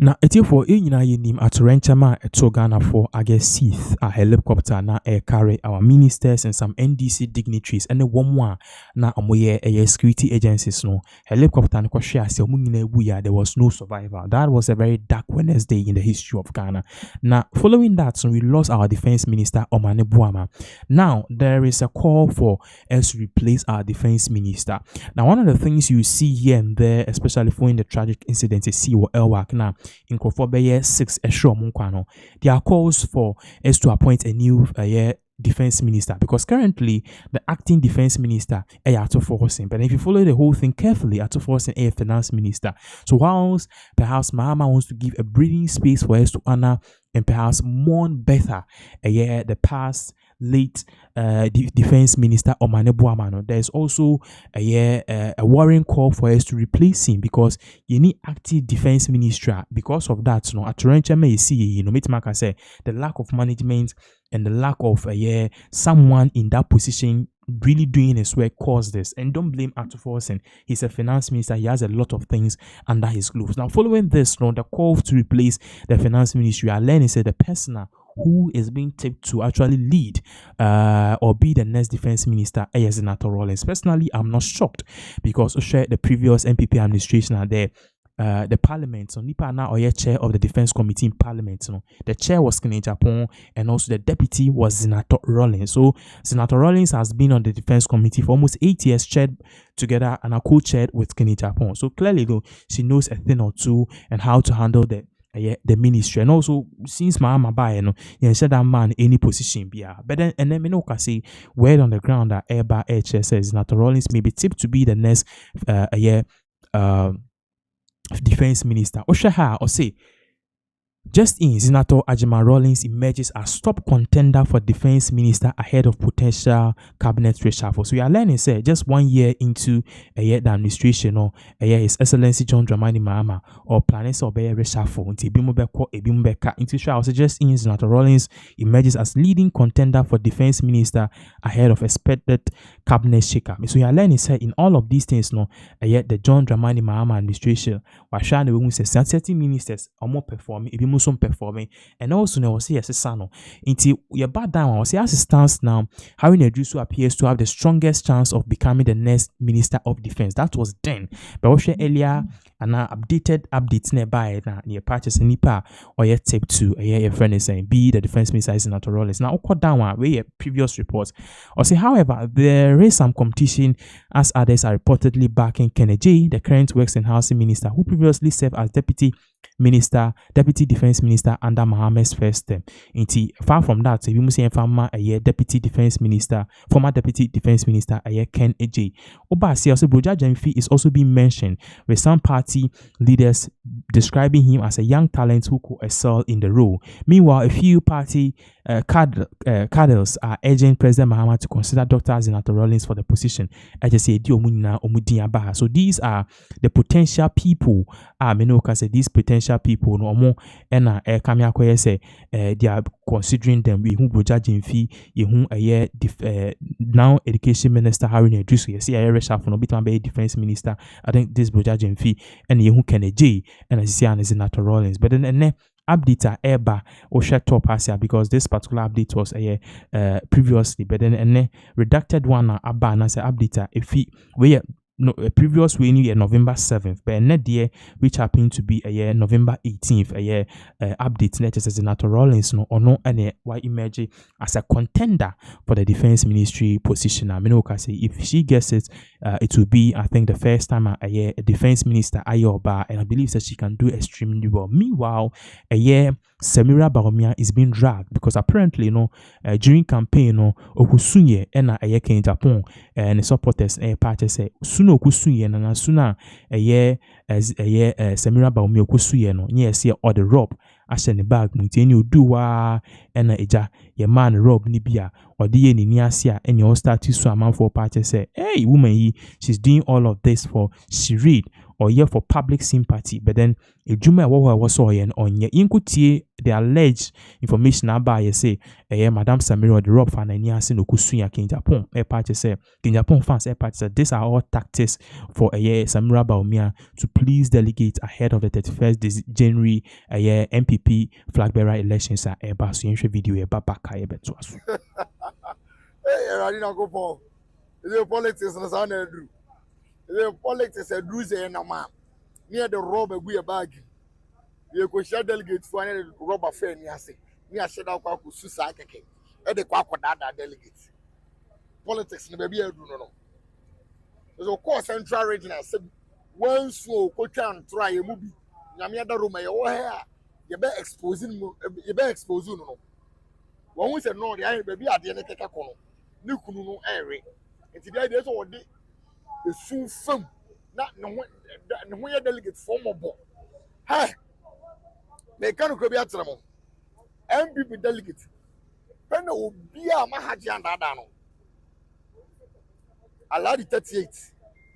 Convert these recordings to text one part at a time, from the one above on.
Na etiefo nyina yenim atorenchama eto Ghana for agesieth a helicopter na carry our ministers and some NDC dignitaries and one na omoye security agencies no helicopter no kwhwe ase omu nyina ebu ya there was no survivor. That was a very dark Wednesday in the history of Ghana. Now following that, so we lost our defense minister Omane Buama. Now there is a call for us to replace our defense minister. Now one of the things you see here and there, especially following the tragic incident, is see what Elwak now in Krofobeye 6 Esho Munkwano. There are calls for us to appoint a new defense minister, because currently the acting defense minister Ato Forcing. But if you follow the whole thing carefully, Ato Forcing a finance minister. So whilst perhaps Mahama wants to give a breathing space for us to honor and perhaps mourn better the past late defense minister Omane Buamano, there's also a worrying call for us to replace him, because you need active defense minister. Because of that, at may see, Mitmaka say the lack of management and the lack of someone in that position really doing his work caused this. And don't blame Ato Forcing. He's a finance minister. He has a lot of things under his gloves. Now, following this, the call to replace the finance ministry, I learned the person who is being tipped to actually lead or be the next defense minister is Zanetor Rawlings. Personally, I'm not shocked, because the previous MPP administration are there. The parliament, so Nipa now or chair of the defense committee in parliament. The chair was Kenneth Japan, and also the deputy was Zanetor Rawlings. So Zanetor Rawlings has been on the defense committee for almost 8 years, chaired together and co-chaired with Kenneth Japan. So clearly, though, she knows a thing or two and how to handle the ministry. And also, since Mahama Baye, you said that man any position be. But then, and then me no can say word on the ground that Eba HS says Zanetor Rawlings may be tipped to be the next defense minister. Oshaha or say just in Zanetor Rawlings emerges as top contender for defense minister ahead of potential cabinet reshuffle. So we are learning, say, just 1 year into the administration or His Excellency John Dramani Mahama or planning to be reshuffle into Bimubeka into show. So just in Zanetor Rawlings emerges as leading contender for defense minister ahead of expected cabinet shakeup. So we are learning, say, in all of these things, the John Dramani Mahama administration was showing the women say certain ministers are more performing. Some performing, and also now say yes, son. Until your bad down, say as it stands now, Haruna appears to have the strongest chance of becoming the next minister of defense. That was then, but also earlier and now updates nearby near purchase nipa or yet tape to a friend is saying be the defense minister is Zanetor Rawlings. Now cut down where previous reports or say, however, there is some competition as others are reportedly backing Kennedy, the current works and housing minister who previously served as deputy defense minister under Mahama's first term. Far from that, so we must say former deputy defense minister Ken AJ. Obasi also Broja Jemfi is also being mentioned, with some party leaders describing him as a young talent who could excel in the role. Meanwhile, a few party cadres are urging President Mahama to consider Dr. Zanetor Rawlings for the position. So these are the potential people. These potential people no more and kamya koye say they are considering them. We who Broja Jemfi, who now education minister Haruna you see a reshuffle no bit be defense minister. I think this Broja Jemfi and who Kennedy and as you see and Zanetor Rawlings. But then update eba or share top asia, because this particular update was previously, but then redacted one abba and say update if we no previous we knew November 7th, but net year which happened to be November 18th update net as Zanetor Rawlings no or no and why emerge as a contender for the defense ministry position. I mean, say if she gets it, it will be I think the first time a defense minister Ayoba, and I believe that she can do extremely well. Meanwhile, Samira Baromia is being dragged because apparently during campaign okusunye ena in Japan and the supporters party say suno okusunye na suna Samira Baromia okusunye no yes or the rob ashe ne bag muteni oduwa ena eja ye man rob ni bia odi ye ni asia and you start to so amount for party say hey woman she's doing all of this for she read or yeah for public sympathy, but then a juma was all on ye inkutie the alleged information about you say Madam Samira the rob fan and yasin okusuya King Japan party say King Japan fans party say these are all tactics for Samira Baumia to please delegate ahead of the 31st January MPP flag bearer elections at so video baka beto aso. Hey, I didn't go for the politics and the Andrew. The politics and Druze and a man near the robber we a bag. You could share delegates for any robber fair near say near Shadow Kwaku Suicide at the Kwakwadada delegates. Politics in the baby, I do not know. There's of course central region. I said, one slow coach and try a movie. Yamiada room, your hair, you better exposing, you better exposing. One we said, no, the iron baby at the end of the corner. Nukuno airy. And today there's all the soon film. Not no when delegates form of ball. Hey, they can't go out to them. MPP delegates. When will be a Mahaji and Adano. Aladi 38.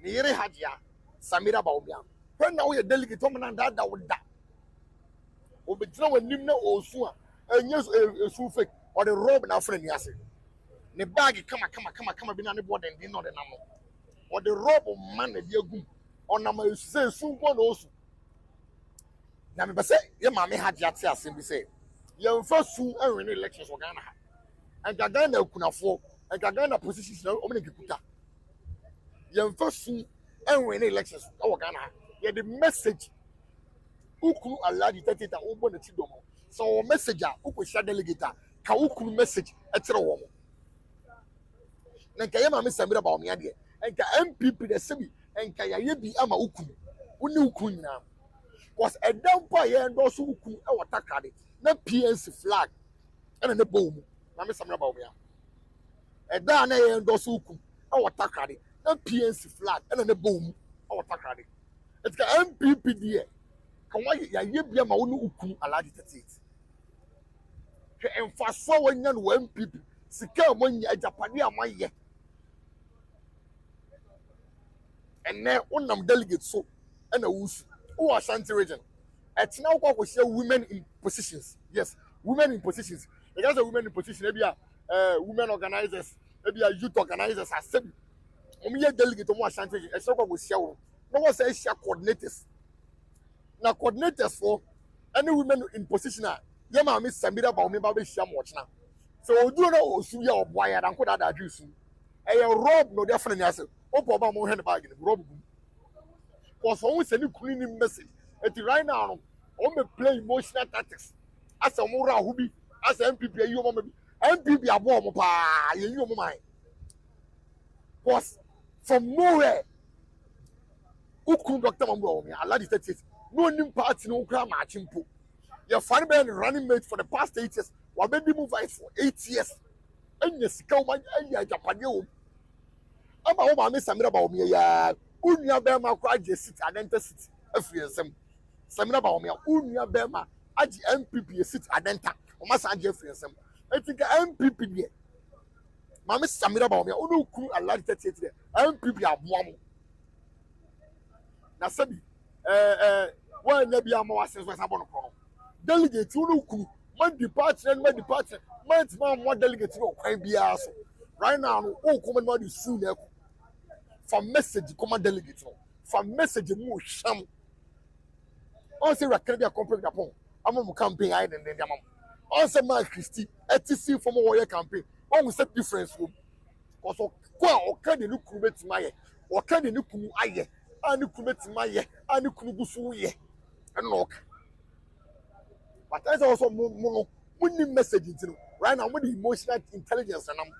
Nere Hajia, Samira Baumia. When now we are delegate, and that would die. Obetino when Nimna or Sua, and yes, a Sufik or the robe and our friend Yassi. The bag come be on the board and did not the number. Or the robe of man of your goon, or number say soon one also. Now, me say, your mammy had Yatia simply say, your first soon earn elections for Ghana. And Gagana could afford, and Gagana positions no only Kuta. Your first soon earn elections for Ghana. Yet the message Uku allowed the 30 open the Chidomo. So, messenger, Uku shall delegate, Kauku message at the woman. Nankayama Miss Samira Baumia, and MPP the Semi, and Kayabi Ama Uku, Unuku now. Was a down fire and also Uku, our Takadi, not PNC flag, and the boom, Mamma Samira Baumia. A down and also Uku, our Takadi, not PNC flag, and the boom, our Takadi. It's the MPP dear. Come on, Yabia Maunu Uku, a large it. And fast forward young MPP, secure money at Japania, my year. And now one of them delegates so and a who's who are Shanty region. It's now what we say women in positions. Yes, women in positions. Because the women in positions, maybe women organizers, maybe youth organizers are said. We delegate to one Shanty region. It's not what we say. No one says share coordinators. Now coordinators for any women in position are Yama Miss Samira Baumi Babi Sham watch now. So do not also be a boy and uncle that juice. A rob no definitely answer. Opo ba mo hand bag rob because always send cleaning message and right now on me play emotional tactics as a mura hubi as a MPP you mama MPP abo mo pa you mo mind because from nowhere ukun Dr. Mambo me Allah the 30 no nim party no kra ma chimpo your fan been running mate for the past 8 years wa be move for 8 years anya sika o ma anya japade o ama wo ma me Samira Baumia ya unia bema kwa aje sit adenta sit afriensem Samira Baumia unia bema aje MPP sit adenta o ma san aje afriensem etika MPP die ma me Samira Baumia onu ku Allah 38 die MPP aboamo na sabi wa na bia ma wasen so sabon ko delegate onu ku man department man mo delegate no kwan bia so right now o ko man ma di su na for message come delegate no for message mu sham on say rakere bia compare Japan am campaign I den am on say ma Christy etc from warrior campaign on say difference wo cause o ka de nuku betima ye o ka de nuku aye ani ku betima ye ani ku gusu ye no but that's also money message you right now with the emotional intelligence and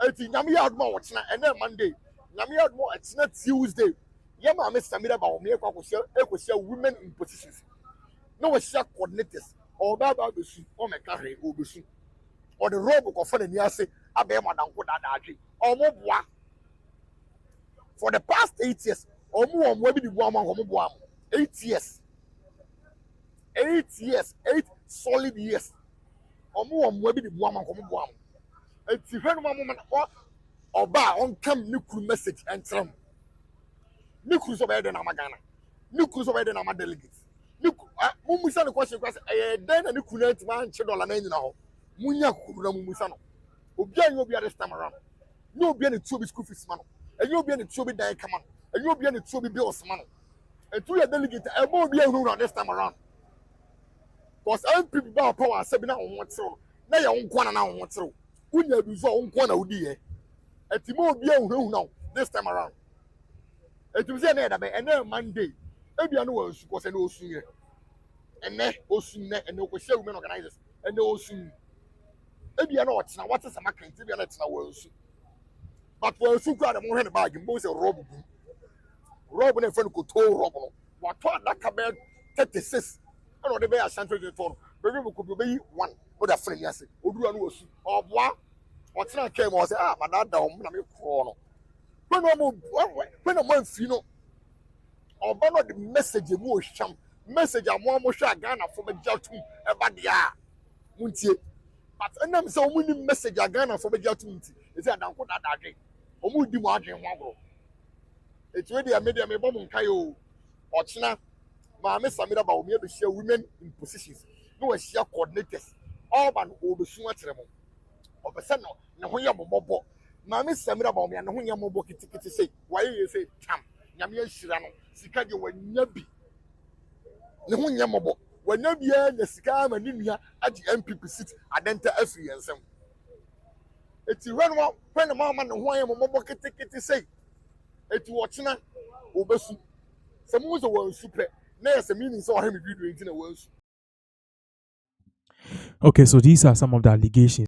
eti nyame ya aduma wo chena ene Monday nyame ya aduma it's not Tuesday yema me Samira Baumia ekosia women in positions no we share coordinators or baba besu o me kahre o besu or the robe ko fa ni ase abe madanko dadadwe o mo boa for the past 8 years o mo bi di boa ma ko mo boa 8 years 8 solid years o mo bi di boa ma ko mo boa eti hwenu ma mo oba on come ni kuru message and tram ne kuru so be de na magana ne kuru so be de na delegates ne mumusa no question den na ne kuru anti man $1 na nyina ho munya kuru na mumusa no obi anyo obi this time around no obi na tuo bi school fees ma no enyo obi na tuo bi dan kama no enyo obi na tuo bi bills ma no etu ya delegate e mo obi ehuru this time around because MPP ba power asabi na wo tiro na ye wo na wo tiro unya bi so wo na udi ye eti mo obi ehuru na this time around etu se na da be ene Monday ebia no wo nsu ko se na osun ye ene osun ne ene ko share women organizers ene osun ebia na otena what is amakan ebia na tena wo nsu but wo nsu kwa da mo hwe bag mbo se rob na friend ko to rob no what adaka be 36 and the be ashanto de for be ko be 1 o da friend yase odura no osu oboa otena kai mo se madada o na me kro no when mo fi no oba no the message mu o hwam message amo hwa Ghana for be jatum e ba dia muntie but enam se o mu ni message Ghana for be jatum nti e se adanko dadadwe o mu di mo adwen ho agro etu e dia media me bom nkai o ochina maame samira ba o me be share women in positions no we share coordinators all ban o be sun atere mo o be se no ne ho ye momobo maame samira ba o me ne ho ye momobo kitikiti sei waye ye sei tam nyame ahira no sika de wanya bi ne ho ye momobo wanya bia na sika ma ni nua agi MPP seat adenta afiri ensem eti wenwa when mama ne ho ye momobo kitikiti sei eti wochina obesu se mu so wan super na yes meaning so him video nti na wan su. Okay, so these are some of the allegations